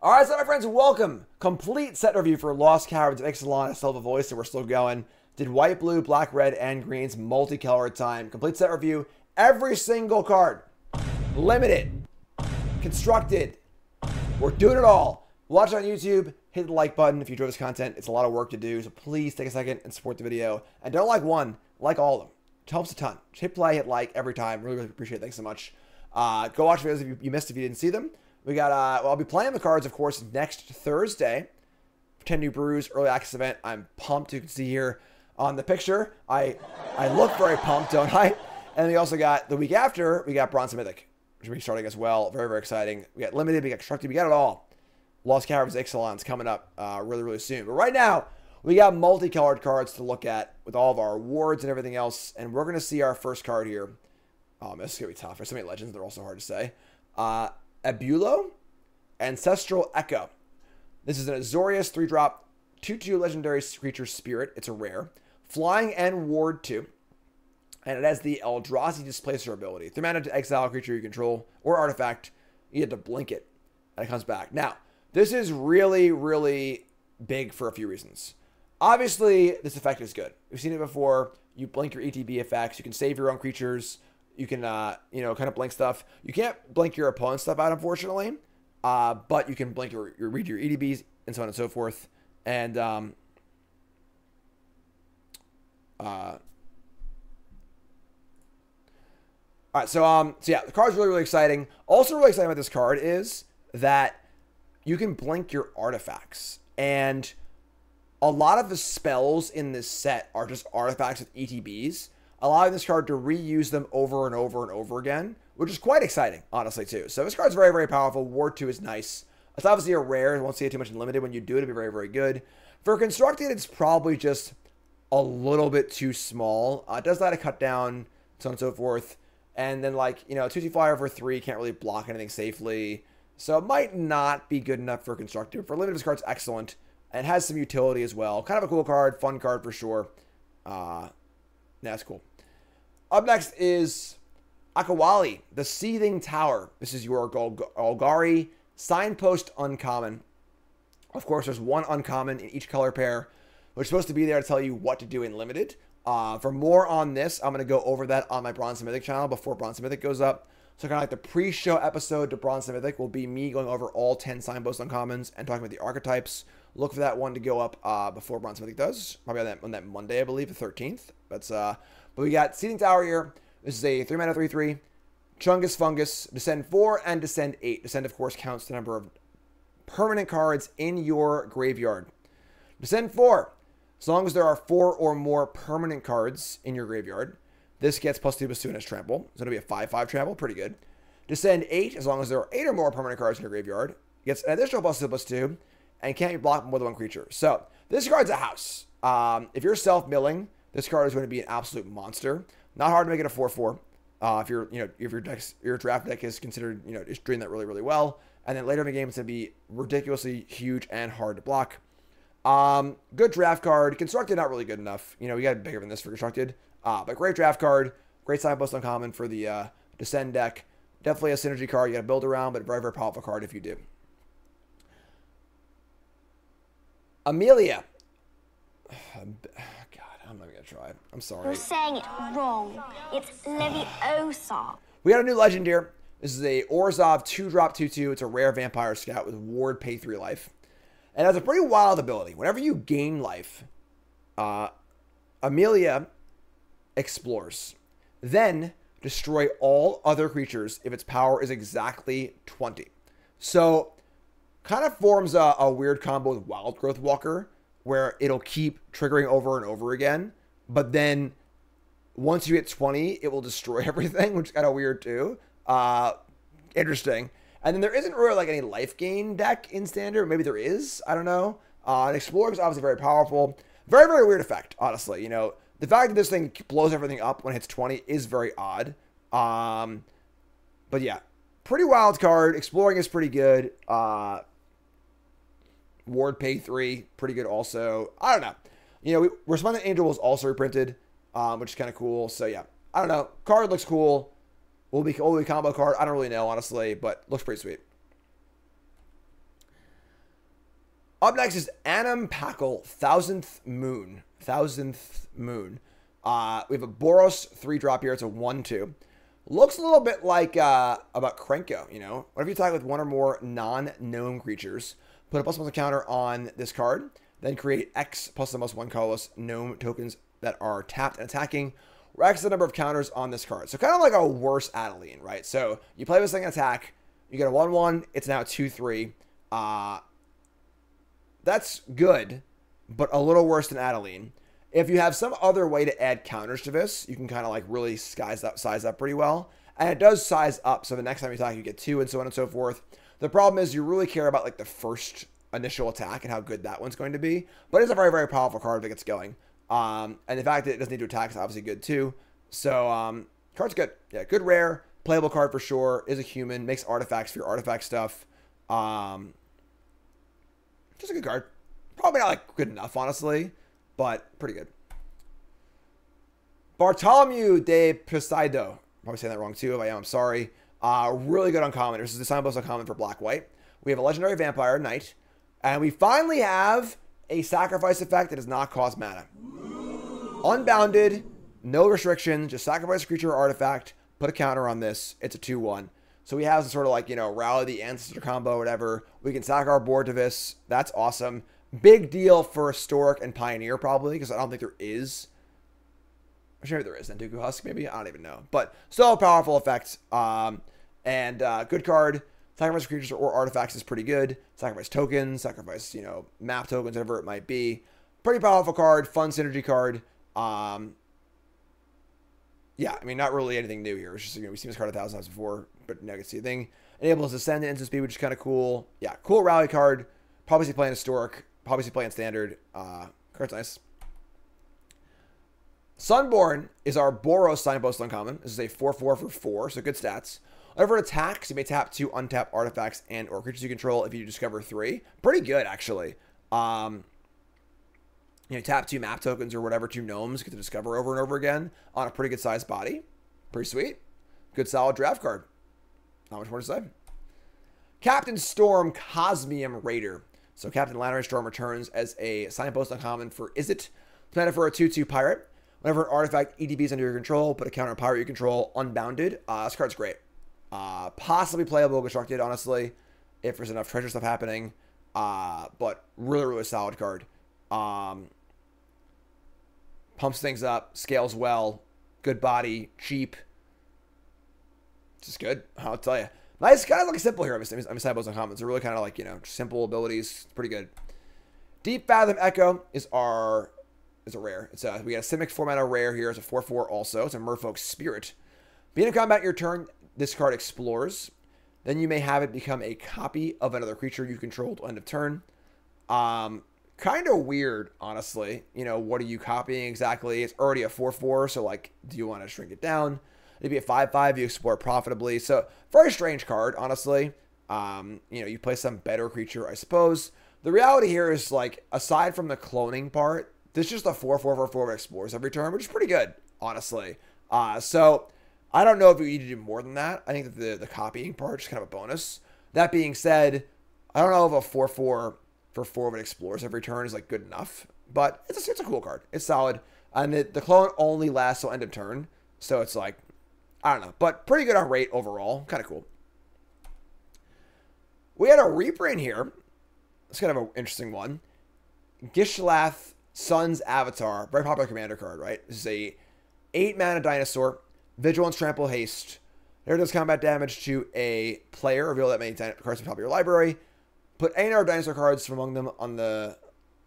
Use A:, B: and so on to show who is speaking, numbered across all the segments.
A: All right, so my friends, welcome. Complete set review for Lost Caverns of Ixalan. I still have a voice, and we're still going. Did white, blue, black, red, and green's multicolor time. Complete set review. Every single card. Limited. Constructed. We're doing it all. Watch it on YouTube. Hit the like button if you enjoy this content. It's a lot of work to do, so please take a second and support the video. And don't like one, like all of them. It helps a ton. Hit play, hit like every time. Really, really appreciate it. Thanks so much. Go watch videos if you missed if you didn't see them. We got, well, I'll be playing the cards, of course, next Thursday. 10 New Brews Early Access event. I'm pumped. You can see here on the picture. I look very pumped, don't I? And we also got, the week after, we got Bronze Mythic, which will be starting as well. Very, very exciting. We got Limited, we got Constructed, we got it all. Lost Caverns of Ixalan's coming up really, really soon. But right now, we got multicolored cards to look at with all of our awards and everything else. And we're going to see our first card here. This is going to be tough. There's so many legends. They're also hard to say. Abulo, Ancestral Echo. This is an Azorius 3-drop, 2/2 legendary creature spirit. It's a rare. Flying and ward 2. And it has the Eldrazi Displacer ability. 3 mana to exile a creature you control or artifact. You have to blink it, and it comes back. Now, this is really, really big for a few reasons. Obviously, this effect is good. We've seen it before. You blink your ETB effects. You can save your own creatures. You can, you know, kind of blink stuff. You can't blink your opponent's stuff out, unfortunately. But you can blink read your EDBs and so on and so forth. And, all right, so yeah, the card's really, really exciting. Also really exciting about this card is that you can blink your artifacts. And a lot of the spells in this set are just artifacts with ETBs, allowing this card to reuse them over and over and over again, which is quite exciting, honestly, too. So this card's very, very powerful. Ward 2 is nice. It's obviously a rare. You won't see it too much in Limited. When you do it, it'll be very, very good. For Constructed, it's probably just a little bit too small. It does let it cut down, so on and so forth. And then, like, you know, 2/2 flyer for 3 can't really block anything safely. So it might not be good enough for Constructed. For Limited, this card's excellent. And it has some utility as well. Kind of a cool card, fun card for sure. That's cool. Up next is Akawali, the Seething Tower. This is your Golgari Signpost Uncommon. Of course, there's one Uncommon in each color pair, which is supposed to be there to tell you what to do in Limited. For more on this, I'm going to go over that on my Bronze and Mythic channel before Bronze and Mythic goes up. So kind of like the pre-show episode to Bronze and Mythic will be me going over all 10 Signpost Uncommons and talking about the archetypes. Look for that one to go up before Bronze and Mythic does. Probably on that Monday, I believe, the 13th. But we got Seething Tower here. This is a 3 mana 3/3. Chungus Fungus. Descend 4 and Descend 8. Descend, of course, counts the number of permanent cards in your graveyard. Descend 4. As long as there are 4 or more permanent cards in your graveyard. This gets +2/+2 and has trample. So it'll be a 5/5 trample. Pretty good. Descend 8. As long as there are 8 or more permanent cards in your graveyard. Gets an additional +2/+2. And can't be blocked with one creature. So this card's a house. If you're self-milling, this card is going to be an absolute monster. Not hard to make it a 4/4. If your draft deck is considered, just doing that really, really well. And then later in the game, it's going to be ridiculously huge and hard to block. Good draft card. Constructed, not really good enough. We got bigger than this for Constructed. But great draft card. Great Signpost Uncommon for the Descend deck. Definitely a synergy card you got to build around, but very, very powerful card if you do. Amelia. God, I'm not going to try. I'm sorry.
B: You're saying it wrong. It's Leviosa.
A: We got a new legend here. This is a Orzhov 2-drop 2/2. It's a rare vampire scout with ward pay 3 life. And it has a pretty wild ability. Whenever you gain life, Amelia explores. Then destroy all other creatures if its power is exactly 20. So kind of forms a weird combo with Wild Growth Walker, where it'll keep triggering over and over again. But then once you hit 20, it will destroy everything, which is kind of weird too. Interesting. And then there isn't really like any life gain deck in Standard. Maybe there is. I don't know. And Explorer is obviously very powerful. Very, very weird effect, honestly. The fact that this thing blows everything up when it hits 20 is very odd. But yeah, pretty wild card. Exploring is pretty good. Ward pay 3, pretty good also. I don't know. Resplendent Angel was also reprinted, which is kind of cool. So yeah, I don't know. Card looks cool. Will be combo card. I don't really know, honestly, but looks pretty sweet. Up next is Anam Pacle, Thousandth Moon. Thousandth Moon. We have a Boros 3-drop here. It's a 1/2. Looks a little bit like about Krenko, you know. Whenever you attack with one or more non-gnome creatures, put a +1 counter on this card, then create X plus the most 1 colorless gnome tokens that are tapped and attacking, or X the number of counters on this card. So kind of like a worse Adeline, right? So you play this thing in attack, you get a 1/1, it's now 2/3. That's good, but a little worse than Adeline. If you have some other way to add counters to this, you can kind of like really size up pretty well. And it does size up, so the next time you attack, you get 2 and so on and so forth. The problem is you really care about like the first initial attack and how good that one's going to be. But it's a very, very powerful card if it gets going. And the fact that it doesn't need to attack is obviously good too. So card's good. Yeah, good rare. Playable card for sure. Is a human. Makes artifacts for your artifact stuff. Just a good card. Probably not like good enough, honestly, but pretty good. Bartholomew de Pido. Probably saying that wrong too. If I am, I'm sorry. Really good uncommon. This is the Sunborn uncommon for black-white. We have a legendary vampire knight, and we finally have a sacrifice effect that does not cost mana. Unbounded, no restriction, just sacrifice a creature or artifact, put a counter on this. It's a 2/1. So we have some sort of like, you know, rally the ancestor combo, whatever. We can sack our board to this. That's awesome. Big deal for Historic and Pioneer probably, because I don't think there is. I'm sure there is. Then Dooku Husk maybe? I don't even know. But still a powerful effect. And good card. Sacrifice creatures or artifacts is pretty good. Sacrifice tokens, sacrifice, you know, map tokens, whatever it might be. Pretty powerful card, fun synergy card. Yeah, I mean, not really anything new here. It's just, you know, we've seen this card 1,000 times before, but now you can see a thing. Enables ascend to instant speed, which is kind of cool. Yeah, cool rally card. Probably see playing Historic. Probably see playing Standard. Card's nice. Sunborn is our Boros signpost uncommon. This is a 4/4 for 4, so good stats. Whenever it attacks, you may tap 2 untap artifacts and or creatures you control if you discover 3. Pretty good, actually. You know, tap 2 map tokens or whatever, 2 gnomes, get to discover over and over again on a pretty good sized body. Pretty sweet. Good solid draft card. Not much more to say. Captain Storm Cosmium Raider. So Captain Lannery Storm returns as a signpost uncommon for Is It? Planted for a 2/2 pirate. Whenever an artifact EDBs under your control, put a counter on pirate you control unbounded. This card's great. Possibly playable, constructed, honestly, if there's enough treasure stuff happening. But really, really solid card. Pumps things up, scales well, good body, cheap. Just good, I'll tell you. Nice, kind of like simple here. I'm signpost uncommon. It's really kind of like, you know, simple abilities. Pretty good. Deep Fathom Echo is a rare. We got a Simic 4-mana rare here. It's a 4/4 also. It's a Merfolk Spirit. Being in combat your turn, this card explores. Then you may have it become a copy of another creature you control till end of turn. Kind of weird, honestly. You know, what are you copying exactly? It's already a 4/4, so like, do you want to shrink it down? It'd be a 5/5, you explore profitably. So, very strange card, honestly. You know, you play some better creature, I suppose. The reality here is, like, aside from the cloning part, this is just a 4/4 that explores every turn, which is pretty good, honestly. So, I don't know if you need to do more than that. I think that the copying part is kind of a bonus. That being said, I don't know if a 4/4 for 4 that explores every turn is like good enough, but it's a cool card. It's solid, and the clone only lasts till end of turn, so it's like, I don't know, but pretty good on rate overall. Kind of cool. We had a reprint here. It's kind of an interesting one. Gishlath Sun's Avatar, very popular commander card, right? This is a 8-mana dinosaur, Vigilance, Trample, Haste. There does combat damage to a player. Reveal that many cards from the top of your library. Put any number of dinosaur cards from among them on the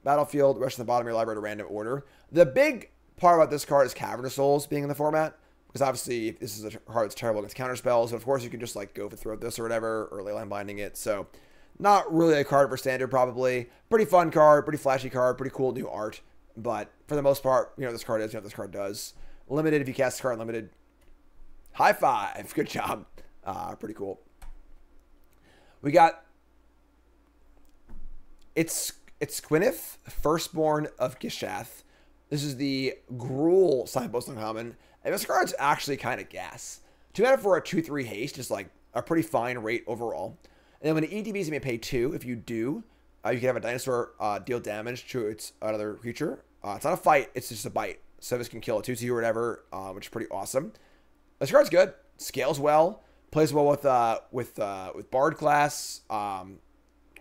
A: battlefield. Rest of the bottom of your library to random order. The big part about this card is Cavern of Souls being in the format. Because obviously, this is a card that's terrible against counter spells. So of course, you can just like go for Throat this or whatever, or Leyline Binding it. So, not really a card for standard, probably. Pretty fun card, pretty flashy card, pretty cool new art. But for the most part, you know what this card is, you know what this card does. Limited if you cast this card limited. High five. Good job. Pretty cool. We got It's Skinth, Firstborn of Gishath. This is the Gruul signpost uncommon. And this card's actually kind of gas. 2 mana for a 2/3 haste is like a pretty fine rate overall. And then when it EDBs, you may pay 2. If you do, You can have a dinosaur deal damage to its another creature. It's not a fight, it's just a bite. So this can kill a 2/2 or whatever, which is pretty awesome. This card's good. Scales well. Plays well with Bard class.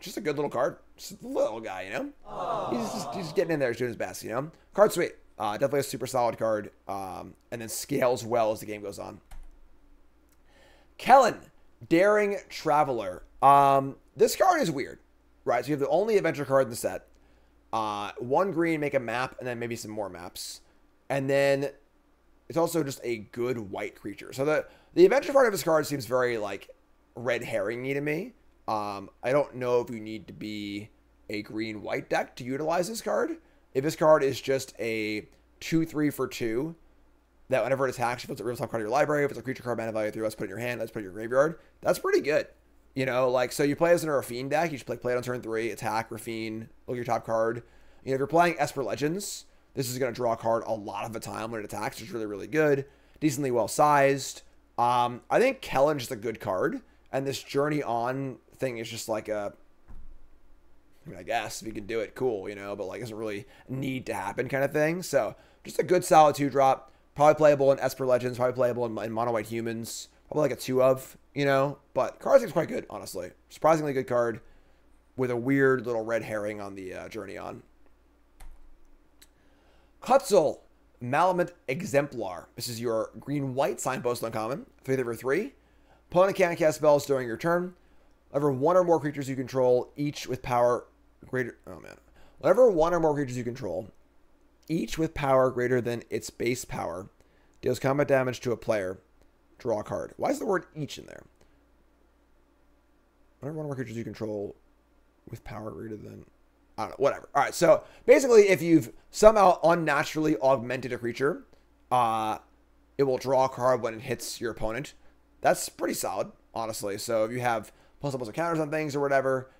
A: Just a good little card. Just a little guy, you know? He's just getting in there, he's doing his best, you know? Card's sweet. Definitely a super solid card. And then scales well as the game goes on. Kellen, Daring Traveler. This card is weird, right? So you have the only adventure card in the set. 1 green, make a map, and then maybe some more maps. And then it's also just a good white creature. So the adventure part of this card seems very, like, red herring-y to me. I don't know if you need to be a green-white deck to utilize this card. If this card is just a 2/3 for 2, that whenever it attacks, if it's a real top card of your library, if it's a creature card mana value 3, let's put it in your hand, let's put it in your graveyard. That's pretty good. You know, like, so you play as an Raffine deck, you should play it on turn 3, attack, Raffine, look at your top card. You know, if you're playing Esper Legends, this is going to draw a card a lot of the time when it attacks. It's really, really good. Decently well-sized. I think Kellen's just a good card. And this Journey On thing is just like a... I mean, I guess if you can do it, cool, you know, but like doesn't really need to happen kind of thing. So just a good solid 2-drop. Probably playable in Esper Legends, probably playable in Mono White Humans. Probably like a 2 of, you know. But card seems quite good, honestly. Surprisingly good card with a weird little red herring on the Journey On. Kutzel, Malamute Exemplar. This is your green-white signpost uncommon. 3/3. Opponent can't cast spells during your turn. Whenever 1 or more creatures you control, each with power greater... Oh, man. Whenever 1 or more creatures you control, each with power greater than its base power, deals combat damage to a player, draw a card. Why is the word each in there? Whenever 1 or more creatures you control with power greater than... I don't know, whatever. All right, so basically if you've somehow unnaturally augmented a creature, it will draw a card when it hits your opponent. That's pretty solid, honestly. So if you have plus counters on things or whatever,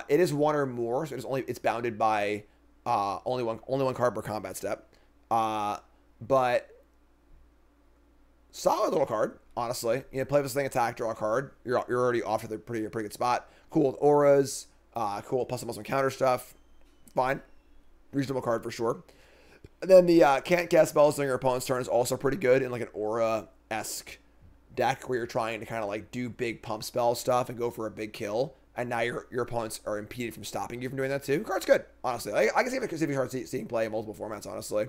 A: it is 1 or more, so it's bounded by only one card per combat step. But solid little card, honestly. You know, play this thing, attack, draw a card. You're already off to the pretty good spot. Cool with auras, cool plus counter stuff. Fine. Reasonable card for sure. And then the can't cast spells during your opponent's turn is also pretty good in like an aura-esque deck where you're trying to kind of like do big pump spell stuff and go for a big kill. And now your opponents are impeded from stopping you from doing that too. Card's good, honestly. I can see if you start seeing play in multiple formats, honestly.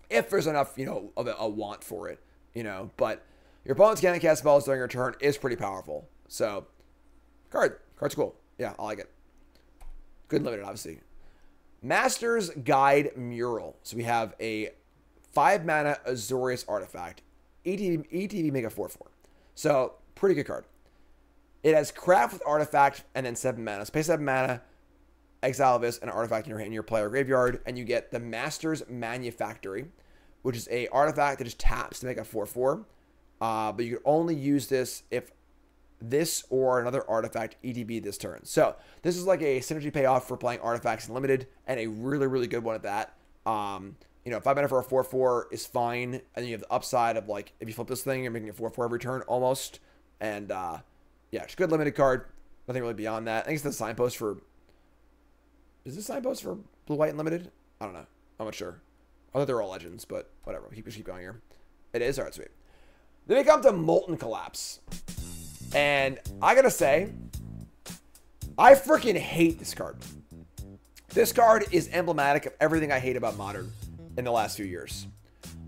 A: If there's enough, you know, of a want for it, you know. But your opponent's can't cast spells during your turn is pretty powerful. So, card's cool. Yeah, I like it. Good limited, obviously. Master's Guide Mural. So we have a 5-mana Azorius artifact. ETB make a 4/4. So, pretty good card. It has craft with artifact and then 7 mana. So pay 7 mana, exile this, an artifact in your player graveyard, and you get the Master's Manufactory, which is a artifact that just taps to make a 4/4. But you can only use this if this or another artifact ETB this turn. So this is like a synergy payoff for playing artifacts in limited, and a really, really good one at that. You know, 5 mana for a 4/4 is fine, and then you have the upside of like, if you flip this thing, you're making a 4/4 every turn almost. And yeah, it's a good limited card. Nothing really beyond that. I think it's the signpost for... Is this signpost for blue, white, and limited? I don't know. I'm not sure. I thought they're all legends, but whatever. We'll keep going here. It is? Alright, sweet. Then we come to Molten Collapse. And I gotta say, I freaking hate this card. This card is emblematic of everything I hate about Modern in the last few years.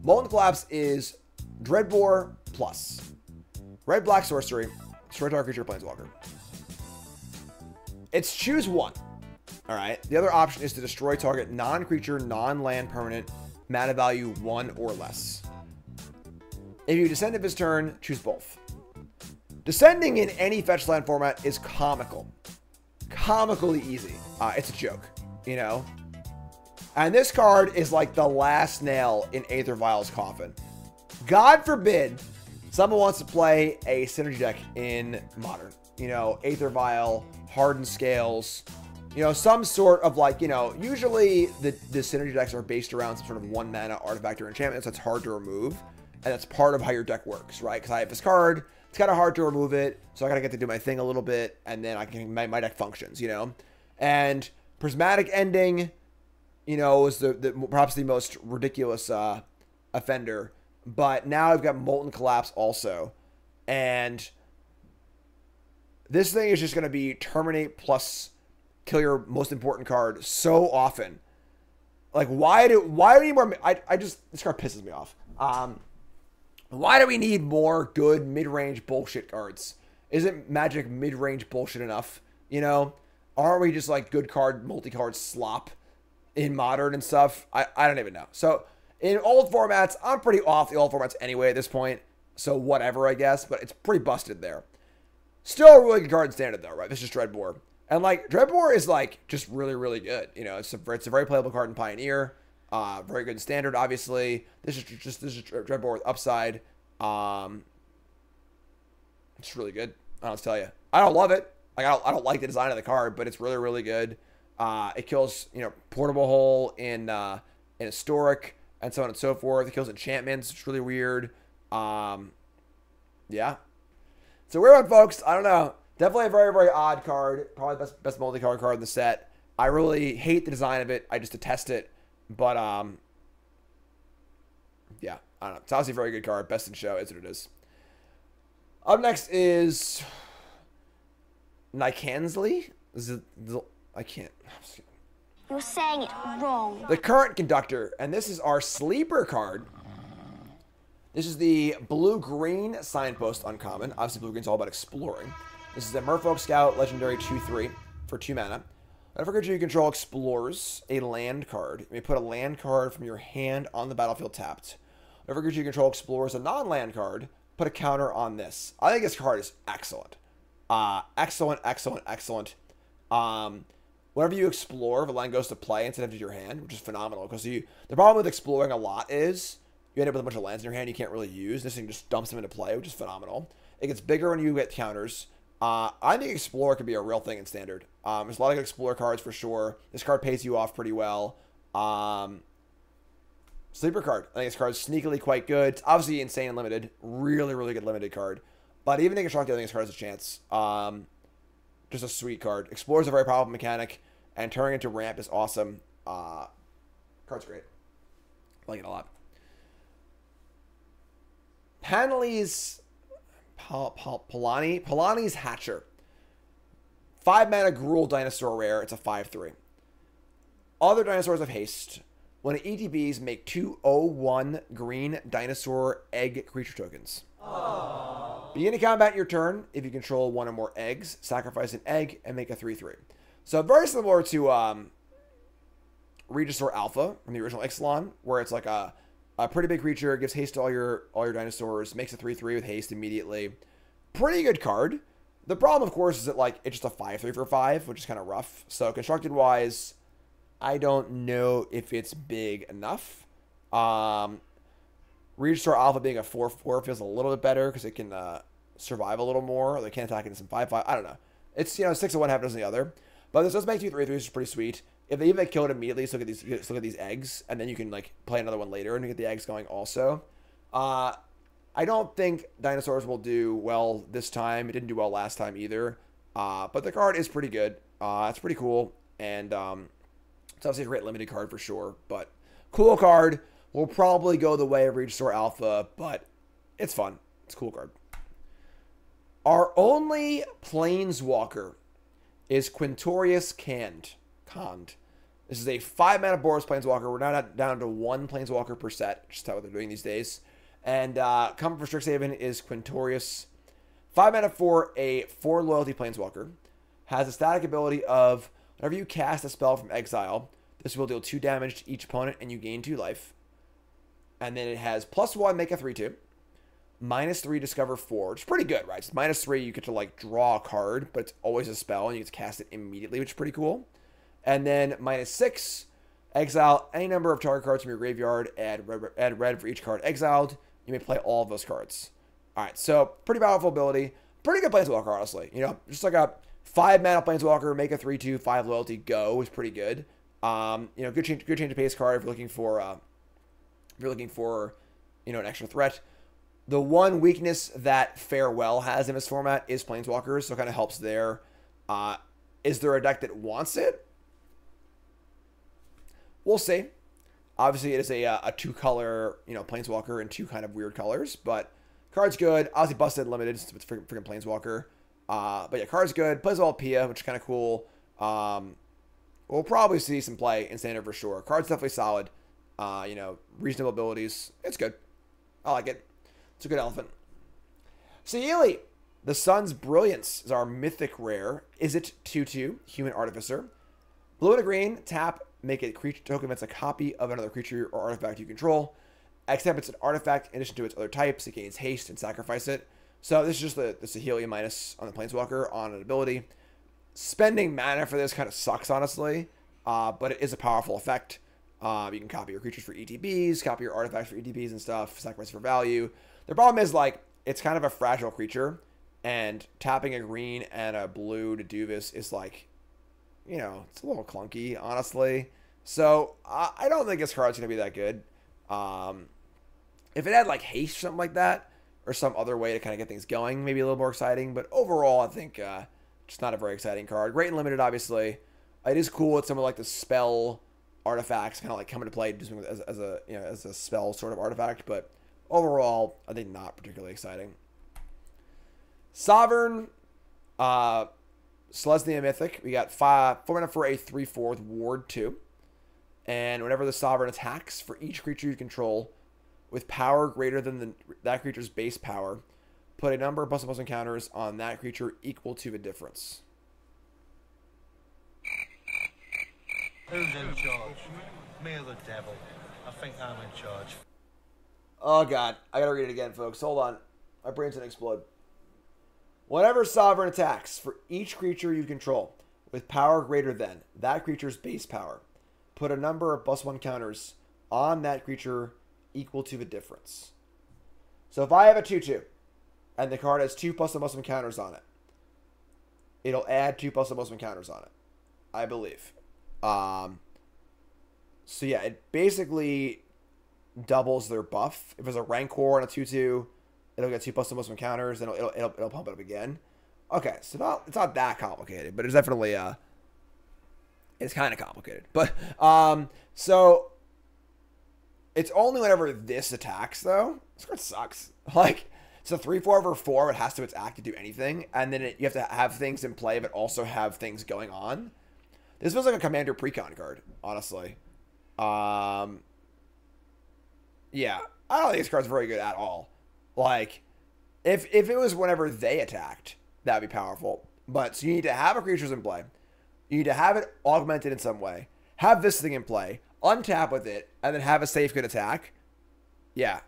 A: Molten Collapse is Dreadbore plus red-black sorcery, destroy target creature, planeswalker. It's choose one. Alright. The other option is to destroy target non-creature, non-land permanent, mana value 1 or less. If you descend of his turn, choose both. Descending in any fetch land format is comical. Comically easy. It's a joke, you know? And this card is like the last nail in Aether Vial's coffin. God forbid someone wants to play a synergy deck in Modern. You know, Aether Vial, Hardened Scales, you know, some sort of like, you know, usually the synergy decks are based around some sort of 1 mana artifact or enchantment, so it's hard to remove. And that's part of how your deck works, right? Because I have this card, it's kind of hard to remove it, so I gotta get to do my thing a little bit, and then I can my deck functions, you know. And Prismatic Ending, you know, is perhaps the most ridiculous offender, but now I've got Molten Collapse also, and this thing is just gonna be terminate plus kill your most important card so often. Like, why do we need more? This card pisses me off. Why do we need more good mid-range bullshit cards? Isn't Magic mid-range bullshit enough? You know, aren't we just like good card multicolored slop in Modern and stuff? I don't even know. So in old formats, I'm pretty off the old formats anyway at this point. So whatever, I guess. But it's pretty busted there. Still a really good card in Standard though, right? This is Dreadbore. And like Dreadbore is like just really, really good. You know, it's a very playable card in Pioneer. Very good in Standard, obviously. This is Dreadbore with upside. It's really good. I don't tell you. I don't love it. Like I don't like the design of the card, but it's really, really good. It kills, you know, Portable Hole in Historic and so on and so forth. It kills enchantments. It's really weird. Yeah. So weird one, folks. I don't know. Definitely a very, very odd card. Probably the best multicolored card in the set. I really hate the design of it. I just detest it. But, yeah. I don't know. It's obviously a very good card. Best in show is what it is. Up next is Nikansley. I can't.
B: You're saying it wrong.
A: The Current Conductor. And this is our sleeper card. This is the blue-green Signpost Uncommon. Obviously, blue-green's all about exploring. This is a Merfolk Scout Legendary 2/3 for 2 mana. Whenever creature you control explores a land card, you may put a land card from your hand on the battlefield tapped. Whenever creature you control explores a non-land card, put a counter on this. I think this card is excellent. Excellent. Whenever you explore, the land goes to play instead of to your hand, which is phenomenal. Because the problem with exploring a lot is you end up with a bunch of lands in your hand you can't really use. This thing just dumps them into play, which is phenomenal. It gets bigger when you get counters. I think Explorer could be a real thing in Standard. There's a lot of good Explorer cards for sure. This card pays you off pretty well. Sleeper card. I think this card is sneakily quite good. It's obviously insane and limited. Really, really good limited card. But even in Constructed, I think this card has a chance. Just a sweet card. Explorer is a very powerful mechanic. And turning into ramp is awesome. Card's great. I like it a lot. Palanis Hatcher. 5 mana Gruul Dinosaur Rare. It's a 5/3. Other dinosaurs have haste. When it ETBs, make 2/1 green dinosaur egg creature tokens. Aww. Begin to combat your turn. If you control 1 or more eggs, sacrifice an egg and make a 3/3. So very similar to Regisaur Alpha from the original Ixalan, where it's like a pretty big creature, gives haste to all your dinosaurs, makes a 3/3 with haste immediately. Pretty good card. The problem, of course, is that like it's just a 5/3 for 5, which is kind of rough. So constructed wise, I don't know if it's big enough. Regisaur Alpha being a 4/4 feels a little bit better because it can survive a little more. They can't attack into some 5/5. I don't know. It's 6 of one, half dozen the other. But this does make 2 3/3, which is pretty sweet. If they even kill it immediately, so look at these eggs, and then you can like play another one later and get the eggs going also. I don't think dinosaurs will do well this time. It didn't do well last time either. But the card is pretty good. It's pretty cool, and it's obviously a great limited card for sure. But cool card. Will probably go the way of Regisaur Alpha, but it's fun. It's a cool card. Our only Planeswalker is Quorus Cank. This is a 5 mana Boros Planeswalker. We're now down to 1 Planeswalker per set, just how they're doing these days. And coming for Strixhaven is Quorus. 5 mana for a 4 loyalty Planeswalker. Has a static ability of whenever you cast a spell from exile, this will deal 2 damage to each opponent and you gain 2 life. And then it has +1, make a 3/2. -3, discover 4, which is pretty good, right? It's -3, you get to like draw a card, but it's always a spell and you get to cast it immediately, which is pretty cool. And then -6, exile any number of target cards from your graveyard, add red for each card exiled. You may play all of those cards. All right, so pretty powerful ability. Pretty good Planeswalker, honestly. You know, just like a 5 mana Planeswalker, make a 3/2, 5 loyalty, go is pretty good. You know, good change of pace card if you're looking for, an extra threat. The one weakness that Farewell has in this format is Planeswalkers, so it kind of helps there. Is there a deck that wants it? We'll see. Obviously, it is a two-color, Planeswalker in two kind of weird colors, but card's good. Obviously, busted limited since it's freaking Planeswalker. But yeah, card's good. Plays all Pia, which is kind of cool. We'll probably see some play in Standard for sure. Card's definitely solid. Reasonable abilities. It's good. I like it. It's a good elephant. Seeli, the Sun's Brilliance is our mythic rare. Is it 2/2 Human Artificer? Blue and a green. Tap. Make a creature token that's a copy of another creature or artifact you control. Except it's an artifact in addition to its other types. It gains haste and sacrifice it. So this is just the Sahelia minus on the Planeswalker on an ability. Spending mana for this kind of sucks, honestly. But it is a powerful effect. You can copy your creatures for ETBs, copy your artifacts for ETBs and stuff, sacrifice for value. The problem is, it's kind of a fragile creature, and tapping a green and a blue to do this is it's a little clunky, honestly. So I don't think this card's going to be that good. If it had haste or something like that, or some other way to kind of get things going, maybe a little more exciting. But overall, I think just not a very exciting card. Great and limited, obviously. It is cool with some of the spell artifacts kind of come into play just as a spell sort of artifact. But overall, I think not particularly exciting. Sovereign, Celestia Mythic. We got 4 mana for a 3/4 with Ward 2. And whenever the Sovereign attacks, for each creature you control with power greater than that creature's base power, put a number of +++ encounters on that creature equal to the difference.
C: Who's in charge? Me or the devil? I think I'm in charge.
A: Oh god, I gotta read it again, folks. Hold on. My brain's gonna explode. Whenever Sovereign attacks, for each creature you control with power greater than that creature's base power, put a number of +1 counters on that creature equal to the difference. So if I have a 2/2 and the card has 2 +1 counters on it, it'll add 2 +1 counters on it, I believe. So yeah, it basically doubles their buff. If there's a Rancor and a 2/2, it'll get 2 +1 counters, and it'll pump it up again. Okay, so it's not that complicated, but it's definitely it's kind of complicated. But so it's only whenever this attacks, though. This card sucks. It's a 3/4 over 4. It has to attack to do anything, and then you have to have things in play, but also have things going on. This feels like a Commander Precon card, honestly. Yeah, I don't think this card's very good at all. If it was whenever they attacked, that'd be powerful. But so you need to have a creatures in play. You need to have it augmented in some way. Have this thing in play. Untap with it, and then have a safe good attack. Yeah.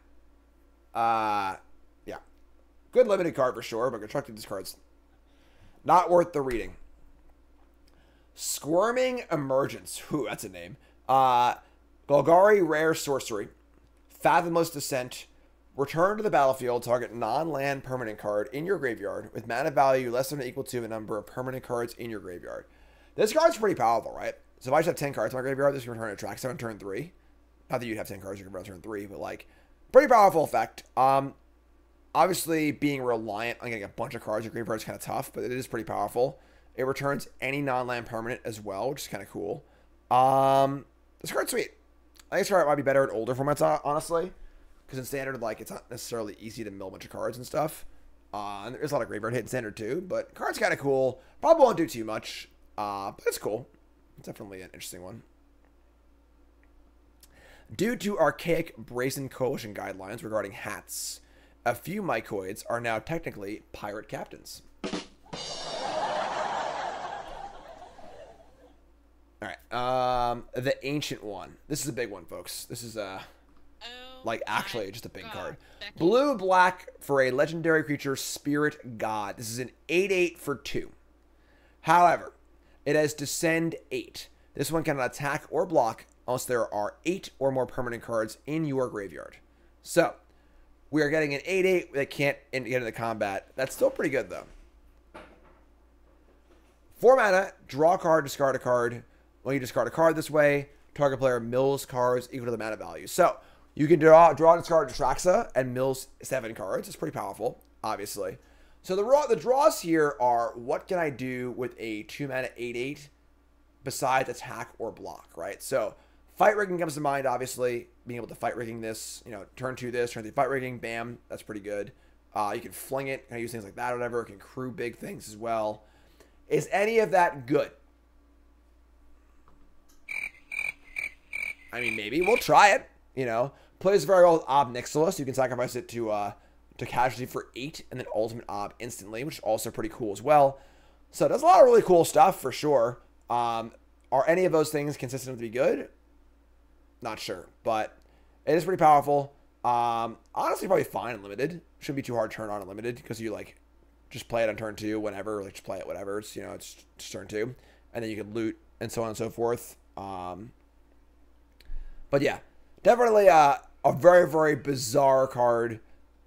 A: Yeah. Good limited card for sure, but constructing this card's not worth the reading. Squirming Emergence. Whew, that's a name. Golgari Rare Sorcery. Fathomless Descent. Return to the battlefield, target non-land permanent card in your graveyard with mana value less than or equal to the number of permanent cards in your graveyard. This card's pretty powerful, right? So if I just have 10 cards in my graveyard, this can return a track 7 turn 3. Not that you'd have 10 cards in your graveyard turn 3, but pretty powerful effect. Obviously, being reliant on getting a bunch of cards in your graveyard is kind of tough, but it is pretty powerful. It returns any non-land permanent as well, which is kind of cool. This card's sweet. I think this card might be better in older formats, honestly. Because in Standard, it's not necessarily easy to mill a bunch of cards and stuff. And there's a lot of graveyard hit in Standard, too. But card's kind of cool. Probably won't do too much. But it's cool. It's definitely an interesting one. Due to archaic Brazen Coalition guidelines regarding hats, a few mycoids are now technically pirate captains. Alright. The Ancient One. This is a big one, folks. This is actually just a big card. Blue-black for a legendary creature, Spirit God. This is an 8/8 for 2. However, it has Descend 8. This one cannot attack or block unless there are 8 or more permanent cards in your graveyard. So, we are getting an 8/8 that can't get into combat. That's still pretty good, though. 4 mana, draw a card, discard a card. When you discard a card this way, target player mills cards equal to the mana value. So, You can draw and discard Traxa and mill 7 cards. It's pretty powerful, obviously. So the draws here are, what can I do with a 2-mana 8/8 besides attack or block, right? So fight rigging comes to mind, obviously. Being able to fight rigging this, you know, turn 2 this, turn 3 fight rigging, bam, that's pretty good. You can fling it, kind of use things like that or whatever. It can crew big things as well. Is any of that good? I mean, maybe. We'll try it, you know. Plays very well with Ob Nixilis. So you can sacrifice it to casualty for 8 and then ultimate Ob instantly, which is also pretty cool as well. So it does a lot of really cool stuff for sure. Are any of those things consistent to be good? Not sure, but it is pretty powerful. Honestly, probably fine unlimited. Shouldn't be too hard to turn on unlimited because you like just play it on turn 2 whenever, like just play it whatever. It's, you know, it's just turn 2, and then you can loot and so on and so forth. But yeah, definitely a very, very bizarre card.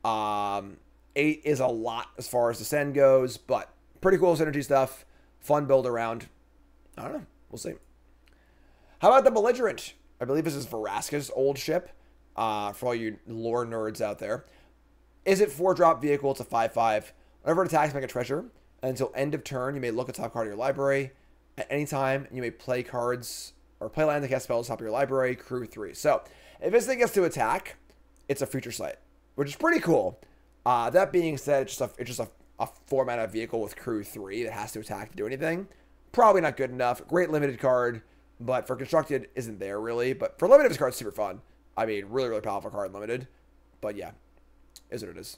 A: 8 is a lot as far as Descend goes, but pretty cool synergy stuff. Fun build around. I don't know. We'll see. How about the Belligerent? I believe this is Verasa Old Ship. For all you lore nerds out there. Is it 4-drop vehicle? It's a 5/5. Whenever it attacks, make a treasure. Until end of turn, you may look at the top card of your library. At any time, you may play cards or play lands and cast spells top of your library. Crew 3. So, if this thing gets to attack, it's a feature sight, which is pretty cool. That being said, it's just a 4-mana vehicle with crew 3 that has to attack to do anything. Probably not good enough. Great limited card, but for constructed, isn't there really. But for limited, this card's super fun. I mean, really, really powerful card limited. But yeah, is what it is.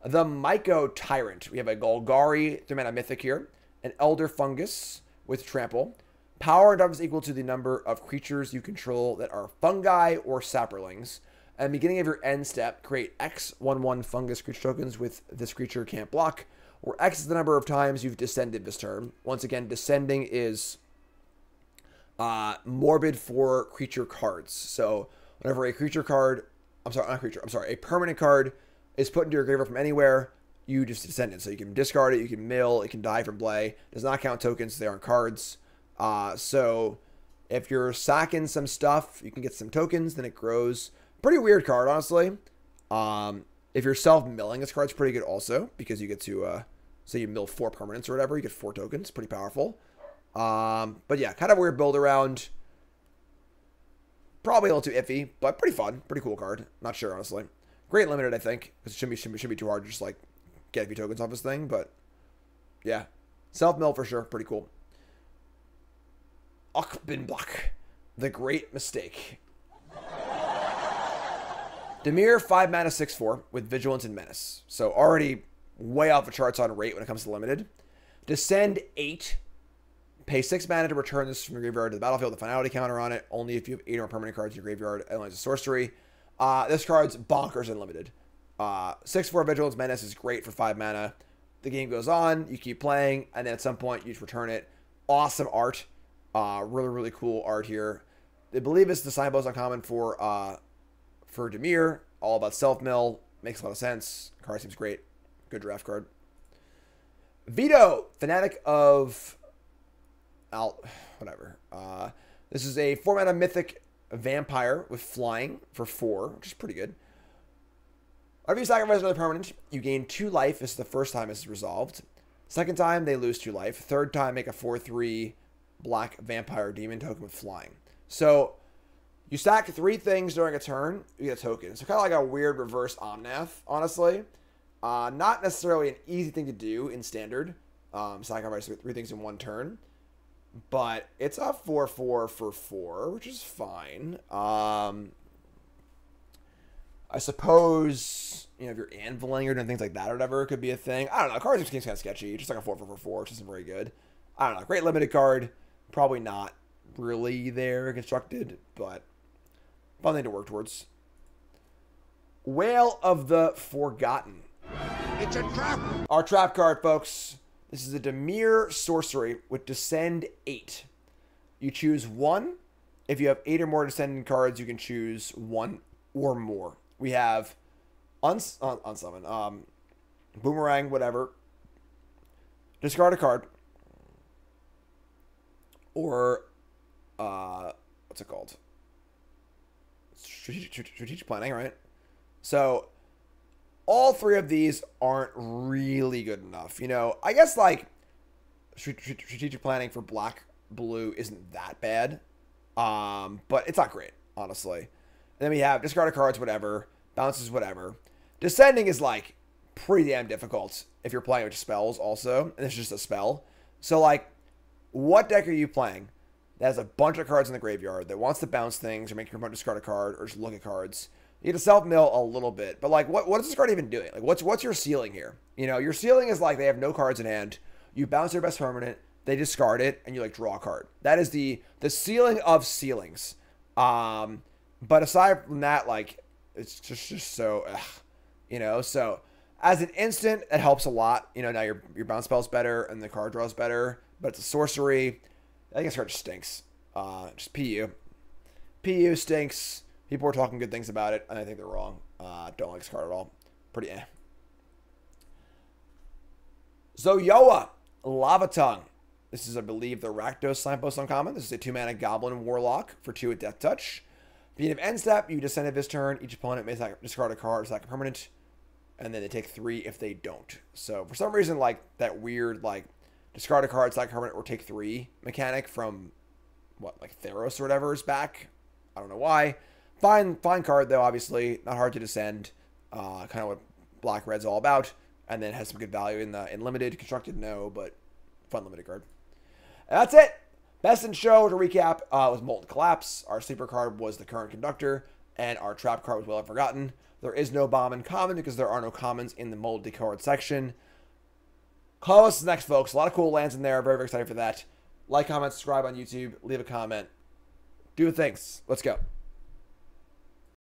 A: The Myco Tyrant. We have a Golgari 3-mana Mythic here. An Elder Fungus with Trample. Power and toughness equal to the number of creatures you control that are fungi or sapperlings. At the beginning of your end step, create X 1/1 fungus creature tokens with this creature can't block, where X is the number of times you've descended this turn. Once again, descending is morbid for creature cards. So whenever a creature card, a permanent card is put into your graveyard from anywhere, you just descend it. So you can discard it, you can mill, it can die from play. Does not count tokens, they aren't cards. So if you're sacking some stuff, you can get some tokens, then it grows. Pretty weird card, honestly. If you're self-milling, this card's pretty good also, because you get to, say you mill 4 permanents or whatever, you get 4 tokens. Pretty powerful. But yeah, kind of weird build around. Probably a little too iffy, but pretty fun. Pretty cool card. Not sure, honestly. Great limited, I think, because it shouldn't be too hard to just, like, get a few tokens off this thing, but yeah. Self-mill for sure. Pretty cool. Ukbenbach. The Great Mistake. Deir, 5-mana 6/4 with Vigilance and Menace. So already way off the charts on rate when it comes to limited. Descend 8. Pay 6 mana to return this from your graveyard to the battlefield. The finality counter on it. Only if you have 8 or more permanent cards in your graveyard. Otherwise, a sorcery. This card's bonkers unlimited. 6/4 Vigilance Menace is great for 5 mana. The game goes on. You keep playing. And then at some point, you just return it. Awesome art. Really, really cool art here. I believe it's the Signpost Uncommon for Deir. All about self-mill. Makes a lot of sense. Card seems great. Good draft card. Vito. Fanatic of... whatever. This is a 4-mana Mythic Vampire with flying for 4, which is pretty good. Whenever you sacrifice another permanent, you gain 2 life. This is the first time this is resolved. Second time, they lose 2 life. Third time, make a 4/3 black vampire demon token with flying. So, you stack 3 things during a turn, you get a token. So, kind of like a weird reverse Omnath, honestly. Not necessarily an easy thing to do in Standard. Sacrifice 3 things in 1 turn. But it's a 4/4 for 4, which is fine. I suppose, you know, if you're anviling or doing things like that or whatever, it could be a thing. I don't know. Cards seems kind of sketchy. Just like a 4/4 for 4, which isn't very good. I don't know. Great limited card. Probably not really there constructed, but fun thing to work towards. Whale of the Forgotten.
D: It's a trap!
A: Our trap card, folks. This is a Deir sorcery with Descend 8. You choose 1. If you have 8 or more Descending cards, you can choose 1 or more. We have Unsummon, Boomerang, whatever. Discard a card. Or, what's it called? strategic planning, right? So all three of these aren't really good enough. You know, I guess like strategic planning for black blue isn't that bad, but it's not great, honestly. And then we have discarded cards, whatever, bounces, whatever. Descending is like pretty damn difficult if you're playing with spells also, and it's just a spell. So like, what deck are you playing that has a bunch of cards in the graveyard that wants to bounce things or make your opponent discard a card or just look at cards? You need to self-mill a little bit, but like, what is this card even doing? Like, what's your ceiling here? You know, your ceiling is like they have no cards in hand. You bounce their best permanent, they discard it, and you like draw a card. That is the ceiling of ceilings. But aside from that, like, it's just so, you know. So as an instant, it helps a lot. You know, now your bounce spell's better and the card draw's better. But it's a sorcery. I think this card just stinks. Just PU. PU stinks. People were talking good things about it, and I think they're wrong. Don't like this card at all. Pretty eh. Zoyoa, Lava Tongue. This is, I believe, the Rakdos Signpost Uncommon. This is a 2-mana Goblin Warlock for 2 with Death Touch. Beginning of end step, you descend at this turn. Each opponent may discard a card or sack a permanent, and then they take 3 if they don't. So for some reason, like that weird like discard a card, sack a permanent, or take 3 mechanic from what, like Theros or whatever is back. I don't know why. Fine card though, obviously not hard to descend. Kind of what Black Red's all about, and then has some good value in limited. Constructed, no, but fun limited card. And that's it. Best in show to recap was Molten Collapse. Our sleeper card was the Current Conductor, and our trap card was Well Forgotten. There is no Bombin Common because there are no commons in the multicolored section. Call us next, folks. A lot of cool lands in there. Very, very excited for that. Like, comment, subscribe on YouTube. Leave a comment. Do things. Let's go.